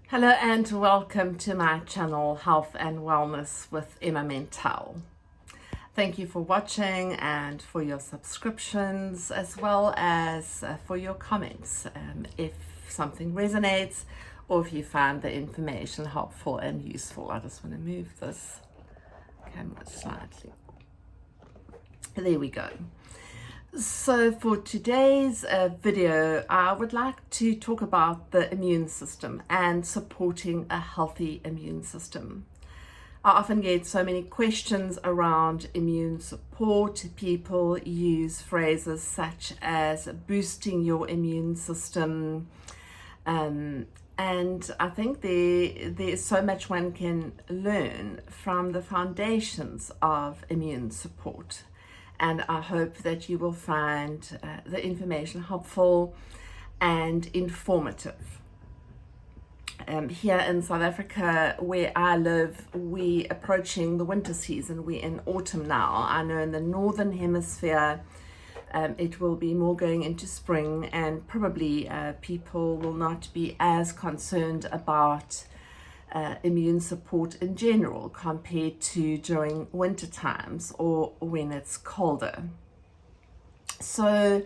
Hello and welcome to my channel Health and Wellness with Emma Mental. Thank you for watching and for your subscriptions, as well as for your comments. If something resonates or if you find the information helpful and useful. I just want to move this camera slightly. There we go. So for today's video, I would like to talk about the immune system and supporting a healthy immune system. I often get so many questions around immune support. People use phrases such as boosting your immune system, and I think there's so much one can learn from the foundations of immune support. And I hope that you will find the information helpful and informative. Here in South Africa, where I live, we're approaching the winter season. We're in autumn now. I know in the northern hemisphere, it will be more going into spring, and probably people will not be as concerned about immune support in general compared to during winter times or when it's colder. So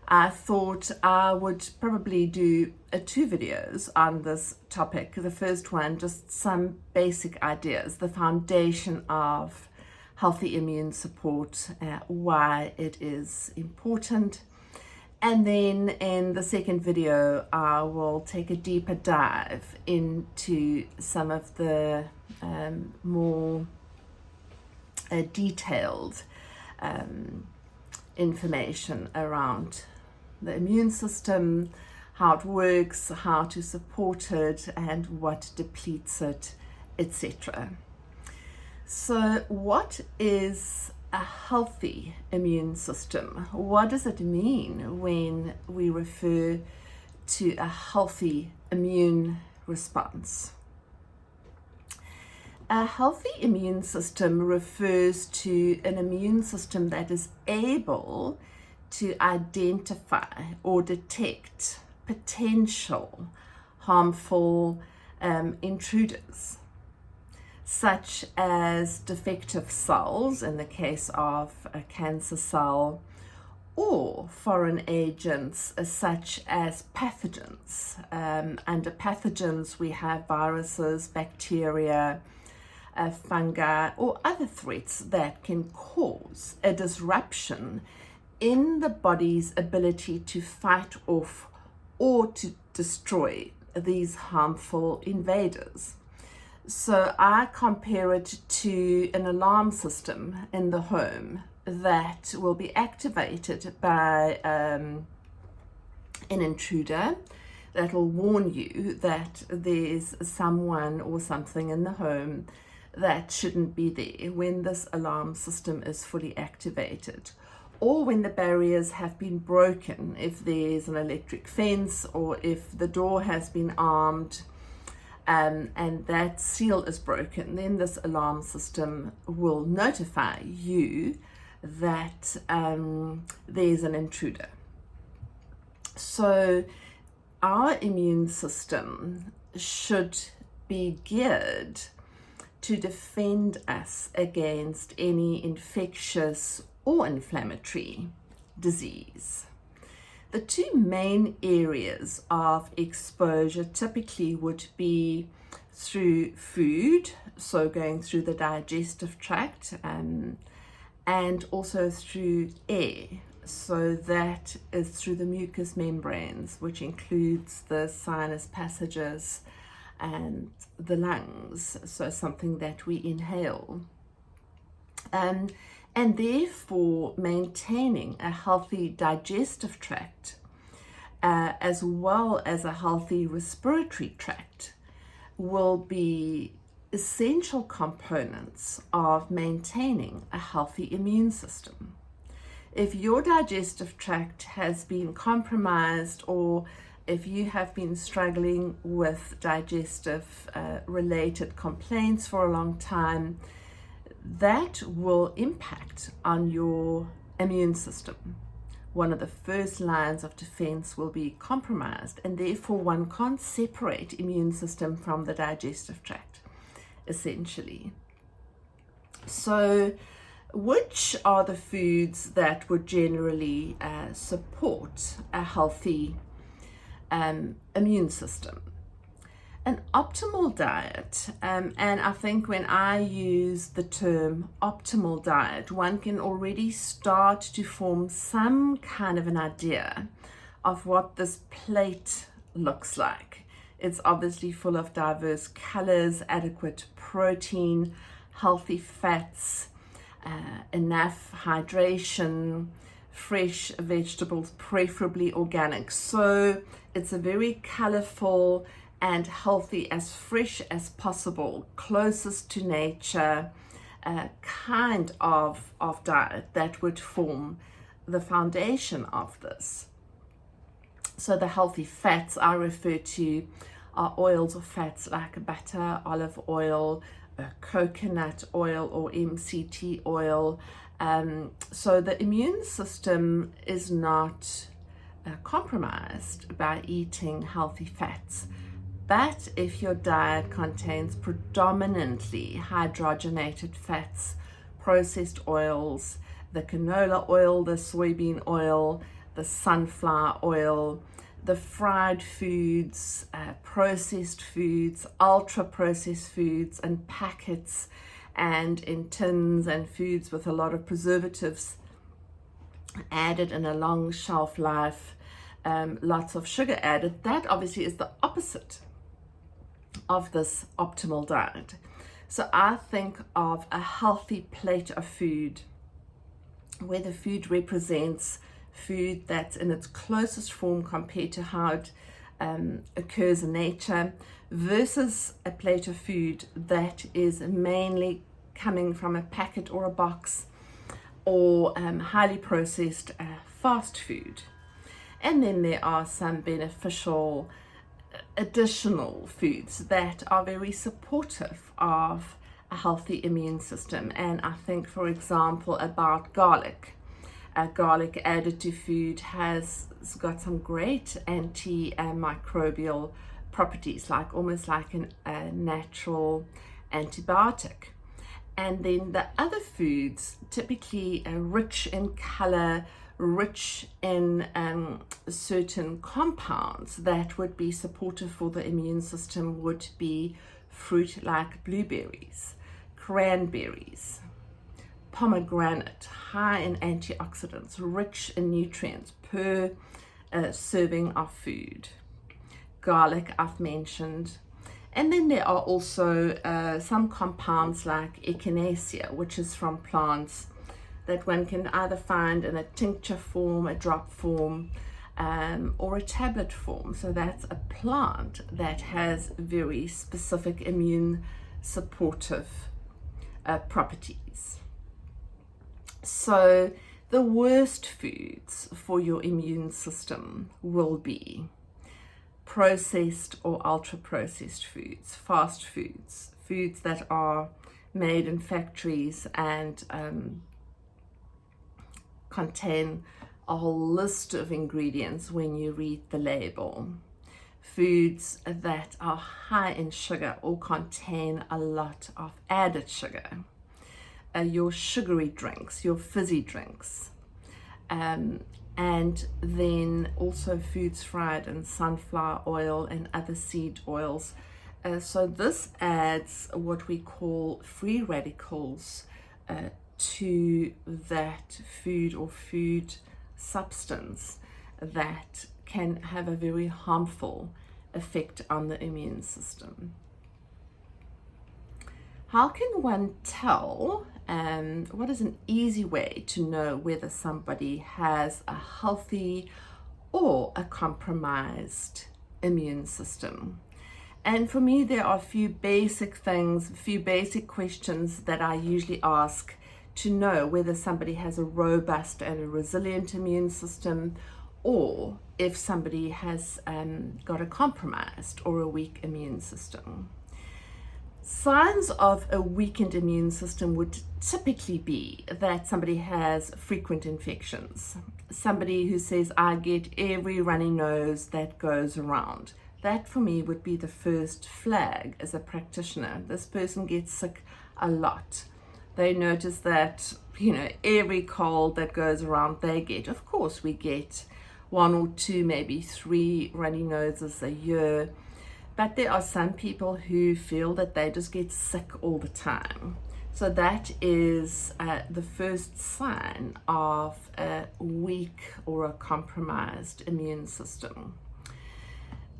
I thought I would probably do two videos on this topic. The first one, just some basic ideas, the foundation of healthy immune support, why it is important. And then in the second video, I will take a deeper dive into some of the more detailed information around the immune system, how it works, how to support it, and what depletes it, etc. So what is a healthy immune system? What does it mean when we refer to a healthy immune response? A healthy immune system refers to an immune system that is able to identify or detect potential harmful intruders, such as defective cells in the case of a cancer cell, or foreign agents such as pathogens. Under pathogens, we have viruses, bacteria, fungi, or other threats that can cause a disruption in the body's ability to fight off or to destroy these harmful invaders. So I compare it to an alarm system in the home that will be activated by an intruder that will warn you that there's someone or something in the home that shouldn't be there when this alarm system is fully activated, or when the barriers have been broken, if there's an electric fence or if the door has been armed. And that seal is broken, then this alarm system will notify you that there's an intruder. So our immune system should be geared to defend us against any infectious or inflammatory disease. The two main areas of exposure typically would be through food, so going through the digestive tract, and also through air, so that is through the mucous membranes, which includes the sinus passages and the lungs, so something that we inhale. And therefore maintaining a healthy digestive tract as well as a healthy respiratory tract will be essential components of maintaining a healthy immune system. If your digestive tract has been compromised, or if you have been struggling with digestive related complaints for a long time, that will impact on your immune system, one of the first lines of defense will be compromised, and therefore one can't separate immune system from the digestive tract, essentially. So which are the foods that would generally support a healthy immune system? An optimal diet, and I think when I use the term optimal diet, one can already start to form some kind of an idea of what this plate looks like. It's obviously full of diverse colors, adequate protein, healthy fats, enough hydration, fresh vegetables, preferably organic. So it's a very colorful and healthy, as fresh as possible, closest to nature kind of diet that would form the foundation of this. So the healthy fats I refer to are oils or fats like butter, olive oil, coconut oil or MCT oil. So the immune system is not compromised by eating healthy fats. But if your diet contains predominantly hydrogenated fats, processed oils, the canola oil, the soybean oil, the sunflower oil, the fried foods, processed foods, ultra processed foods and packets and in tins, and foods with a lot of preservatives added and a long shelf life, lots of sugar added, that obviously is the opposite of this optimal diet. So I think of a healthy plate of food where the food represents food that's in its closest form compared to how it occurs in nature, versus a plate of food that is mainly coming from a packet or a box or highly processed fast food. And then there are some beneficial additional foods that are very supportive of a healthy immune system. And I think, for example, about garlic. Garlic added to food has got some great antimicrobial properties, like almost like a natural antibiotic. And then the other foods, typically rich in color, rich in certain compounds that would be supportive for the immune system, would be fruit like blueberries, cranberries, pomegranate, high in antioxidants, rich in nutrients per serving of food. Garlic I've mentioned. And then there are also some compounds like echinacea, which is from plants, that one can either find in a tincture form, a drop form, or a tablet form. So that's a plant that has very specific immune supportive properties. So the worst foods for your immune system will be processed or ultra processed foods, fast foods, foods that are made in factories and contain a whole list of ingredients when you read the label. Foods that are high in sugar or contain a lot of added sugar. Your sugary drinks, your fizzy drinks, and then also foods fried in sunflower oil and other seed oils. So this adds what we call free radicals to that food or food substance that can have a very harmful effect on the immune system. How can one tell, what is an easy way to know whether somebody has a healthy or a compromised immune system? And for me, there are a few basic things, a few basic questions that I usually ask to know whether somebody has a robust and a resilient immune system, or if somebody has got a compromised or a weak immune system. Signs of a weakened immune system would typically be that somebody has frequent infections. somebody who says, I get every runny nose that goes around. That for me would be the first flag as a practitioner. This person gets sick a lot. They notice that, every cold that goes around they get. Of course, we get 1 or 2, maybe 3 runny noses a year. But there are some people who feel that they just get sick all the time. So that is the first sign of a weak or a compromised immune system.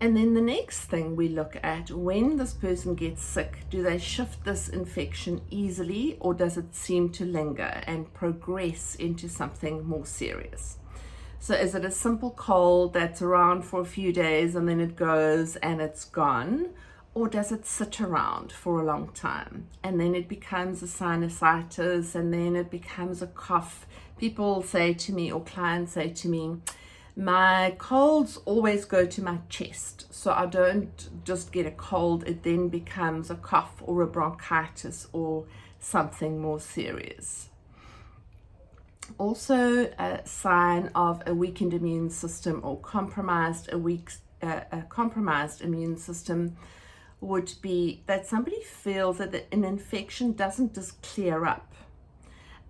And then the next thing we look at, when this person gets sick, do they shift this infection easily, or does it seem to linger and progress into something more serious? So is it a simple cold that's around for a few days and then it goes and it's gone? Or does it sit around for a long time? And then it becomes a sinusitis, and then it becomes a cough. People say to me, or clients say to me, my colds always go to my chest, so I don't just get a cold, it then becomes a cough or a bronchitis or something more serious. Also, a sign of a weakened immune system or compromised immune system would be that somebody feels that an infection doesn't just clear up.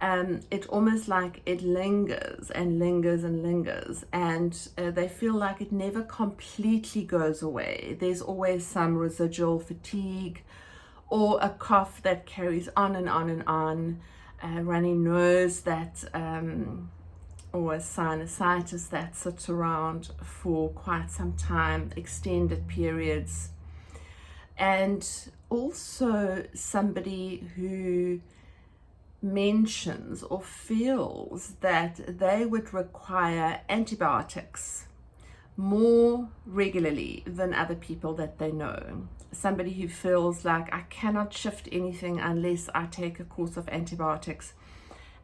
It's almost like it lingers and lingers and lingers, and they feel like it never completely goes away. There's always some residual fatigue or a cough that carries on and on and on, a runny nose that or a sinusitis that sits around for quite some time, extended periods. And also somebody who mentions or feels that they would require antibiotics more regularly than other people that they know. Somebody who feels like, I cannot shift anything unless I take a course of antibiotics,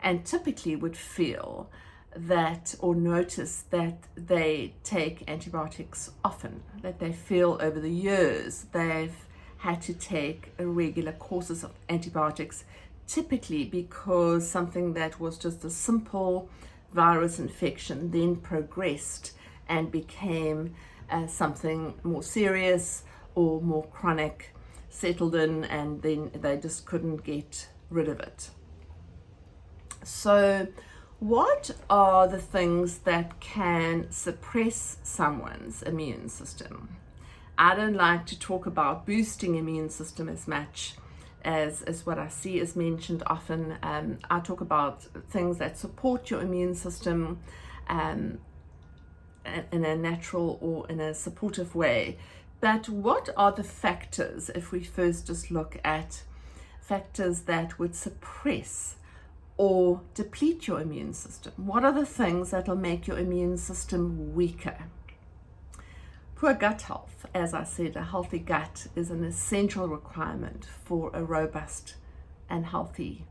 and typically would feel that or notice that they take antibiotics often, that they feel over the years they've had to take regular courses of antibiotics, typically because something that was just a simple virus infection then progressed and became something more serious or more chronic, settled in, and then they just couldn't get rid of it. So what are the things that can suppress someone's immune system? I don't like to talk about boosting immune system as much as what I see is mentioned often. I talk about things that support your immune system in a natural or in a supportive way. But what are the factors, if we first just look at factors that would suppress or deplete your immune system? What are the things that will make your immune system weaker? Poor gut health. As I said, a healthy gut is an essential requirement for a robust and healthy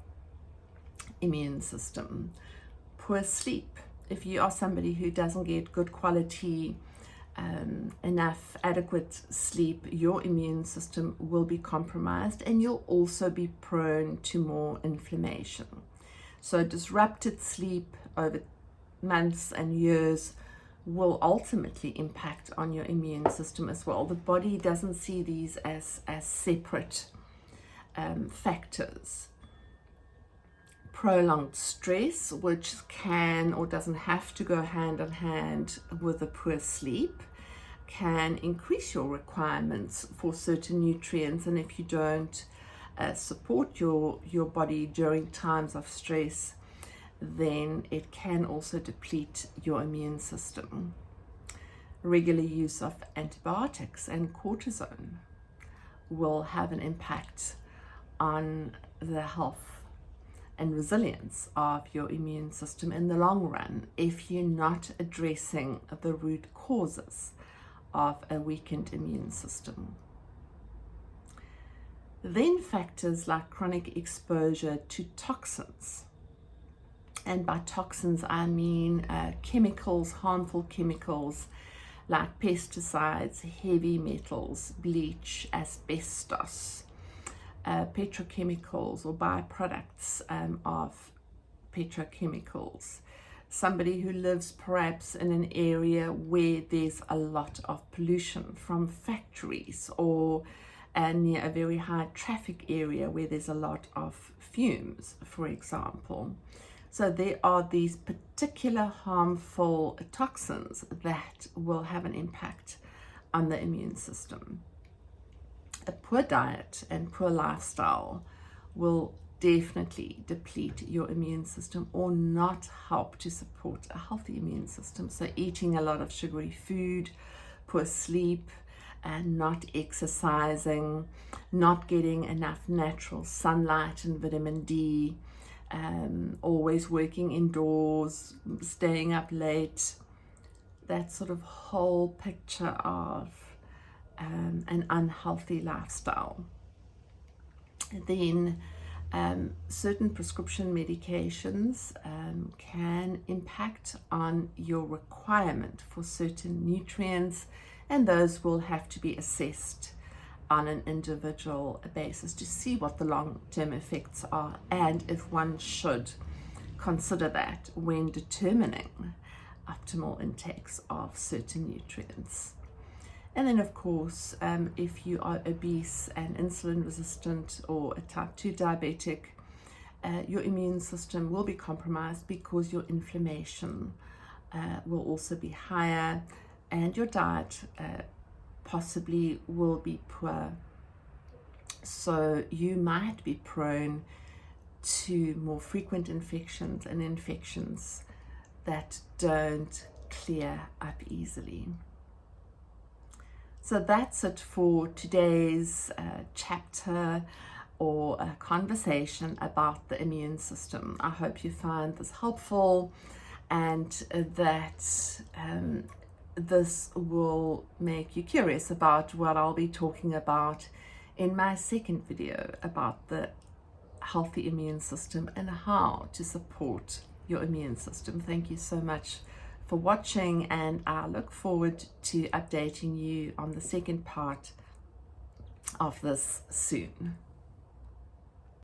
immune system. Poor sleep. If you are somebody who doesn't get good quality, enough adequate sleep, your immune system will be compromised, and you'll also be prone to more inflammation. So disrupted sleep over months and years will ultimately impact on your immune system as well. The body doesn't see these as separate factors. Prolonged stress, which can or doesn't have to go hand in hand with a poor sleep, can increase your requirements for certain nutrients, and if you don't support your body during times of stress, then it can also deplete your immune system. Regular use of antibiotics and cortisone will have an impact on the health and resilience of your immune system in the long run if you're not addressing the root causes of a weakened immune system. Then factors like chronic exposure to toxins. And by toxins, I mean chemicals, harmful chemicals like pesticides, heavy metals, bleach, asbestos, petrochemicals or byproducts of petrochemicals, somebody who lives perhaps in an area where there's a lot of pollution from factories, or near a very high traffic area where there's a lot of fumes, for example. So there are these particular harmful toxins that will have an impact on the immune system. A poor diet and poor lifestyle will definitely deplete your immune system or not help to support a healthy immune system. So eating a lot of sugary food, poor sleep, and not exercising, not getting enough natural sunlight and vitamin D, always working indoors, staying up late, that sort of whole picture of an unhealthy lifestyle. Then certain prescription medications can impact on your requirement for certain nutrients, and those will have to be assessed on an individual basis to see what the long-term effects are, and if one should consider that when determining optimal intakes of certain nutrients. And then, of course, if you are obese and insulin resistant or a type 2 diabetic, your immune system will be compromised because your inflammation will also be higher, and your diet possibly will be poor. So you might be prone to more frequent infections and infections that don't clear up easily. So that's it for today's chapter or conversation about the immune system. I hope you find this helpful, and that this will make you curious about what I'll be talking about in my second video about the healthy immune system and how to support your immune system. Thank you so much for watching, and I look forward to updating you on the second part of this soon.